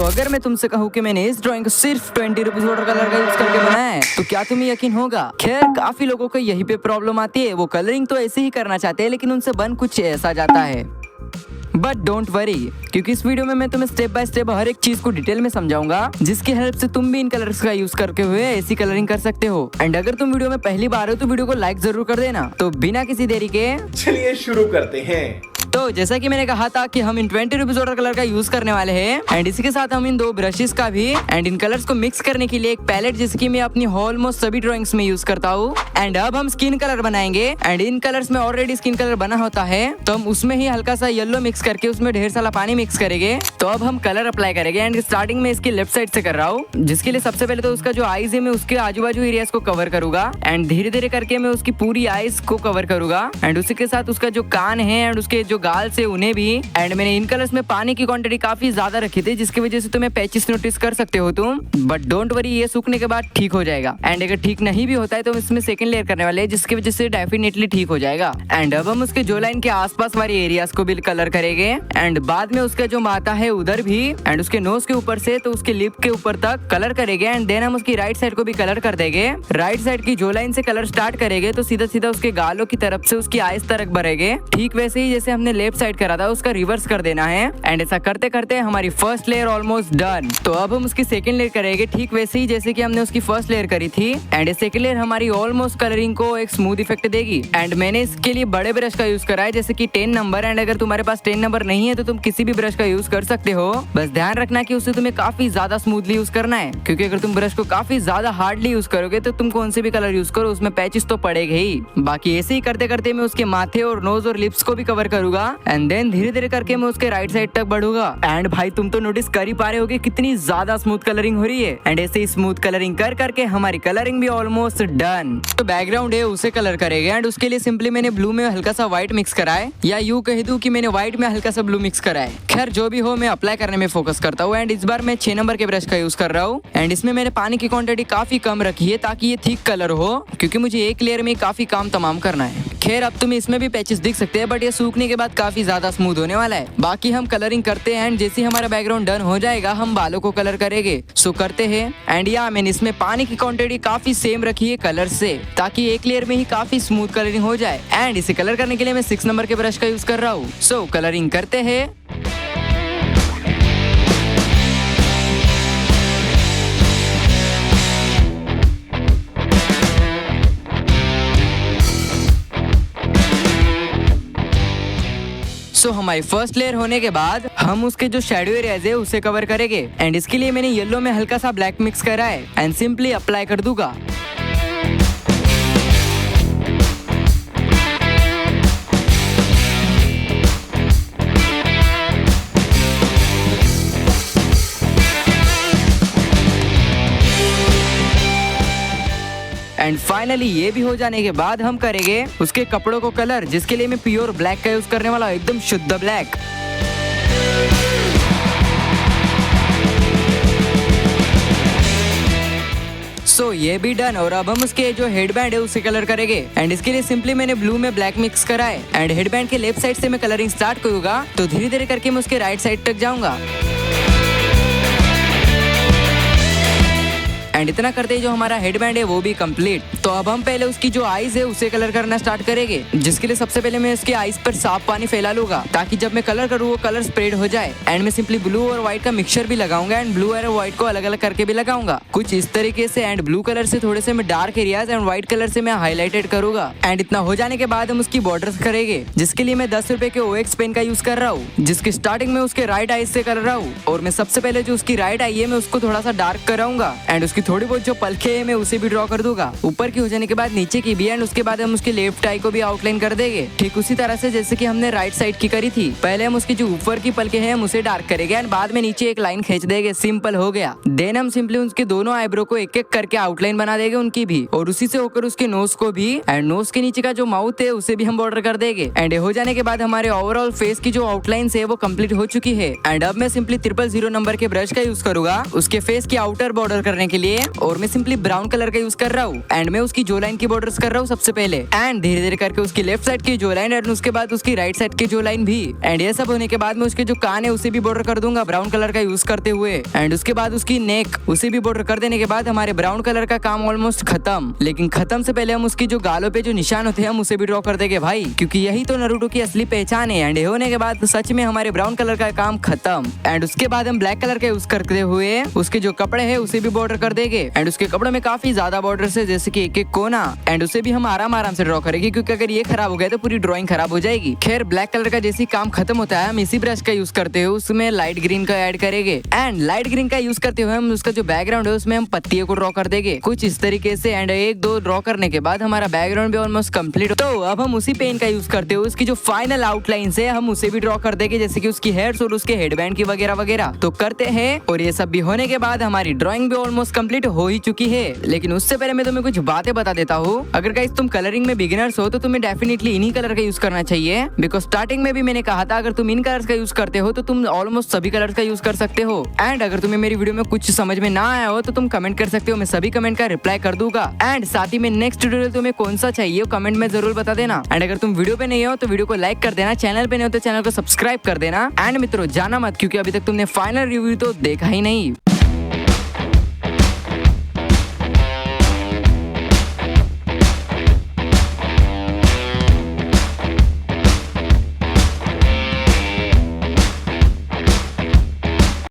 तो अगर मैं तुमसे कहूँ कि मैंने इस ड्राइंग को सिर्फ 20 रुपीज वाटर कलर का यूज करके बनाया है तो क्या तुम्हें यकीन होगा? खैर काफी लोगों को यही पे प्रॉब्लम आती है, वो कलरिंग तो ऐसे ही करना चाहते हैं लेकिन उनसे बन कुछ ऐसा जाता है। बट डोंट वरी, क्योंकि इस वीडियो में मैं तुम्हें स्टेप बाय स्टेप हर एक चीज को डिटेल में समझाऊंगा, जिसकी हेल्प से तुम भी इन कलर्स का यूज करके हुए ऐसी कलरिंग कर सकते हो। एंड अगर तुम वीडियो में पहली बार हो तो वीडियो को लाइक जरूर कर देना। तो बिना किसी देरी के चलिए शुरू करते हैं। तो जैसा कि मैंने कहा था कि हम इन 20 रुपीज वाटर कलर का यूज करने वाले हैं एंड इसी के साथ हम इन 2 ब्रशेस का भी एंड इन कलर्स को मिक्स करने के लिए एक पैलेट जिसकी मैं अपनी ऑलमोस्ट सभी ड्राइंग्स में यूज करता हूँ। एंड अब हम स्किन कलर बनाएंगे एंड इन कलर्स में ऑलरेडी स्किन कलर बना होता है तो हम उसमें ही हल्का सा येलो मिक्स करके उसमें ढेर सारा पानी मिक्स करेंगे। तो अब हम कलर अप्लाई करेंगे एंड स्टार्टिंग में इसकी लेफ्ट साइड से कर रहा हूँ, जिसके लिए सबसे पहले तो उसका जो आईज है मैं उसके आजू बाजू एरियाज को कवर करूंगा एंड धीरे धीरे करके मैं उसकी पूरी आईज को कवर करूंगा एंड उसी के साथ उसका जो कान है एंड उसके जो गाल से उन्हें भी। एंड मैंने इन कलर्स में पानी की क्वांटिटी काफी ज्यादा रखी थी जिसकी वजह से तुम्हें पैचेस नोटिस कर सकते हो तुम, बट डोंट वरी ये सूखने के बाद ठीक हो जाएगा। एंड अगर ठीक नहीं भी होता है तो हम इसमें सेकंड लेयर करने वाले हैं जिसकी वजह से डेफिनेटली ठीक हो जाएगा। एंड अब हम उसके जो लाइन के आसपास वाली एरियाज को भी कलर करेंगे एंड बाद में उसका जो माथा है उधर भी एंड उसके नोज के ऊपर से तो उसके लिप के ऊपर तक कलर करेंगे। एंड देन हम उसकी राइट साइड को भी कलर कर देंगे। राइट साइड की जो लाइन से कलर स्टार्ट करेंगे तो सीधा सीधा उसके गालों की तरफ से उसकी आइज तक भरेंगे, ठीक वैसे ही जैसे हमने लेफ्ट साइड करा था उसका रिवर्स कर देना है। एंड ऐसा करते करते हमारी फर्स्ट लेयर ऑलमोस्ट डन। तो अब हम उसकी सेकंड लेयर करेंगे ठीक वैसे ही जैसे कि हमने उसकी फर्स्ट लेयर करी थी। एंड सेकंड लेयर हमारी ऑलमोस्ट कलरिंग को एक स्मूथ इफेक्ट देगी। एंड मैंने इसके लिए बड़े ब्रश का यूज करा है जैसे कि 10 नंबर। एंड अगर तुम्हारे पास 10 नंबर नहीं है तो तुम किसी भी ब्रश का यूज कर सकते हो, बस ध्यान रखना कि उसे तुम्हें काफी ज्यादा स्मूथली यूज करना है, क्योंकि अगर तुम ब्रश को काफी ज्यादा हार्डली यूज करोगे तो तुम कौन से भी कलर यूज करो उसमें पैचेस तो पड़ेगा ही। बाकी ऐसे ही करते करते मैं उसके माथे और नोज और लिप्स को भी कवर करूंगा एंड देन धीरे धीरे करके मैं उसके राइट साइड तक बढ़ूंगा। एंड भाई तुम तो नोटिस कर ही पा रहे होगे कितनी ज्यादा स्मूथ कलरिंग हो रही है। एंड ऐसे ही स्मूथ कलरिंग कर करके हमारी कलरिंग भी ऑलमोस्ट डन। तो बैकग्राउंड है उसे कलर करेंगे एंड उसके लिए सिंपली मैंने ब्लू में हल्का सा व्हाइट मिक्स करा है, या यूं कह दूं कि मैंने व्हाइट में हल्का सा ब्लू मिक्स करा है। खैर जो भी हो मैं अप्लाई करने में फोकस करता हूँ। एंड इस बार मैं 6 नंबर के ब्रश का यूज कर रहा हूँ एंड इसमें मैंने पानी की क्वांटिटी काफी कम रखी है ताकि ये थिक कलर हो, क्योंकि मुझे एक लेयर में काफी काम तमाम करना है। खैर अब तुम्हें इसमें भी पैचेस दिख सकते हैं बट ये सूखने के बाद काफी ज्यादा स्मूथ होने वाला है। बाकी हम कलरिंग करते हैं एंड जैसे ही हमारा बैकग्राउंड डन हो जाएगा हम बालों को कलर करेंगे। सो करते हैं। एंड या मैंने इसमें पानी की क्वांटिटी काफी सेम रखी है कलर से ताकि एक लेयर में ही काफी स्मूथ कलरिंग हो जाए। एंड इसे कलर करने के लिए मैं 6 नंबर के ब्रश का यूज कर रहा हूँ। सो कलरिंग करते हैं। हमारी फर्स्ट लेयर होने के बाद हम उसके जो शैडो एरियाज है उसे कवर करेंगे। एंड इसके लिए मैंने येलो में हल्का सा ब्लैक मिक्स करा है एंड सिंपली अप्लाई कर दूंगा। एंड फाइनली ये भी हो जाने के बाद हम करेंगे उसके कपड़ों को कलर, जिसके लिए मैं प्योर ब्लैक का यूज करने वाला हूं, एकदम शुद्ध ब्लैक। सो ये भी डन। और अब हम उसके जो हेडबैंड है उसे कलर करेंगे एंड इसके लिए सिंपली मैंने ब्लू में ब्लैक मिक्स करा है। एंड हेडबैंड के लेफ्ट साइड से मैं कलरिंग स्टार्ट करूंगा तो धीरे धीरे करके मैं उसके राइट साइड तक जाऊंगा। एंड इतना करते ही जो हमारा हेडबैंड है वो भी कंप्लीट। तो अब हम पहले उसकी जो आईज है उसे कलर करना स्टार्ट करेंगे, जिसके लिए सबसे पहले मैं उसके आईज पर साफ पानी फैला लूंगा ताकि जब मैं कलर करूँ वो कलर स्प्रेड हो जाए। एंड मैं सिंपली ब्लू और व्हाइट का मिक्सचर भी लगाऊंगा एंड ब्लू और व्हाइट को अलग अलग करके भी लगाऊंगा कुछ इस तरीके से। एंड ब्लू कलर से थोड़े से मैं dark areas and white colour से मैं हाईलाइटेड करूंगा। एंड इतना हो जाने के बाद हम उसकी बॉर्डर्स करेंगे, जिसके लिए मैं 10 रुपए के OX पेन का यूज कर रहा हूँ, जिसकी स्टार्टिंग में उसके राइट आईज से कर रहा हूँ। और मैं सबसे पहले जो उसकी राइट आई है मैं उसको थोड़ा सा डार्क कराऊंगा एंड उसकी थोड़ी बहुत जो पलके है मैं उसे भी ड्रॉ कर दूंगा। ऊपर की हो जाने के बाद नीचे की भी। एंड उसके बाद हम उसके लेफ्ट आई को भी आउटलाइन कर देंगे ठीक उसी तरह से जैसे कि हमने राइट साइड की करी थी। पहले हम उसकी जो ऊपर की पलके हैं हम उसे डार्क करेंगे एंड बाद में नीचे एक लाइन खींच देंगे। सिंपल हो गया। देन हम सिंपली उसके दोनों आईब्रो को एक एक करके आउटलाइन बना देंगे उनकी भी, और उसी से होकर उसके नोज को भी। एंड नोज के नीचे का जो माउथ है उसे भी हम बॉर्डर कर देंगे। एंड हो जाने के बाद हमारे ओवरऑल फेस की जो आउटलाइन है वो कंप्लीट हो चुकी है। एंड अब मैं सिंपली 000 नंबर के ब्रश का यूज करूंगा उसके फेस की आउटर बॉर्डर करने के लिए। और मैं सिंपली ब्राउन कलर का यूज कर रहा हूँ एंड मैं उसकी जो लाइन की बॉर्डर्स कर रहा हूँ सबसे पहले एंड धीरे धीरे करके उसकी लेफ्ट साइड की जो लाइन एंड उसके बाद उसकी राइट साइड की जो लाइन भी एंड ये सब होने के बाद मैं उसके जो कान है उसे भी बॉर्डर कर दूंगा ब्राउन कलर का यूज करते हुए एंड उसके बाद उसकी नेक उसे भी बॉर्डर कर देने के बाद हमारे ब्राउन कलर का काम ऑलमोस्ट खत्म। लेकिन खत्म से पहले हम उसकी जो गालों पे जो निशान होते हैं हम उसे भी ड्रॉ कर देंगे भाई, क्योंकि यही तो नारुतो की असली पहचान है। एंड ये होने के बाद सच में हमारे ब्राउन कलर का काम खत्म एंड उसके बाद हम ब्लैक कलर का यूज करते हुए उसके जो कपड़े हैं उसे भी बॉर्डर कर देंगे एंड उसके कपड़ों में काफी ज्यादा बॉर्डर है जैसे कि एक एक कोना एंड उसे भी हम आराम से ड्रॉ करेंगे, क्योंकि अगर ये खराब हो गया तो पूरी ड्रॉइंग खराब हो जाएगी। खैर ब्लैक कलर का जैसे काम खत्म होता है हम इसी ब्रश का यूज करते हुए उसमें लाइट ग्रीन का ऐड करेंगे एंड लाइट ग्रीन का यूज करते हुए हम उसका जो बैकग्राउंड है उसमें हम पत्तियों को ड्रॉ कर देंगे कुछ इस तरीके से एंड एक दो ड्रॉ करने के बाद हमारा बैकग्राउंड भी ऑलमोस्ट कंप्लीट। तो अब हम उसी पेन का यूज करते हुए उसकी जो फाइनल आउटलाइन है हम उसे भी ड्रॉ कर देंगे जैसे कि उसकी हेड्स और उसके हेडबैंड की वगैरह वगैरह तो करते हैं। और ये सब भी होने के बाद हमारी ड्राइंग भी ऑलमोस्ट कंप्लीट हो ही चुकी है। लेकिन उससे पहले मैं तुम्हें कुछ बातें बता देता हूँ। अगर गाइस तुम कलरिंग में बिगिनर्स हो तो तुम्हें डेफिनेटली इन्हीं कलर का यूज करना चाहिए, बिकॉज स्टार्टिंग में भी मैंने कहा था अगर तुम इन कलर्स का यूज करते हो तो तुम ऑलमोस्ट सभी कलर्स का यूज कर सकते हो। एंड अगर तुम्हें मेरी वीडियो में कुछ समझ में ना आया हो तो तुम कमेंट कर सकते हो, मैं सभी कमेंट का रिप्लाई कर दूंगा। एंड साथ ही में नेक्स्ट ट्यूटोरियल तुम्हें कौन सा चाहिए कमेंट में जरूर बता देना। एंड अगर तुम वीडियो पे नहीं हो तो वीडियो को लाइक कर देना, चैनल पे नहीं हो तो चैनल को सब्सक्राइब कर देना। एंड मित्रों जाना मत, क्योंकि अभी तक तुमने फाइनल रिव्यू तो देखा ही नहीं।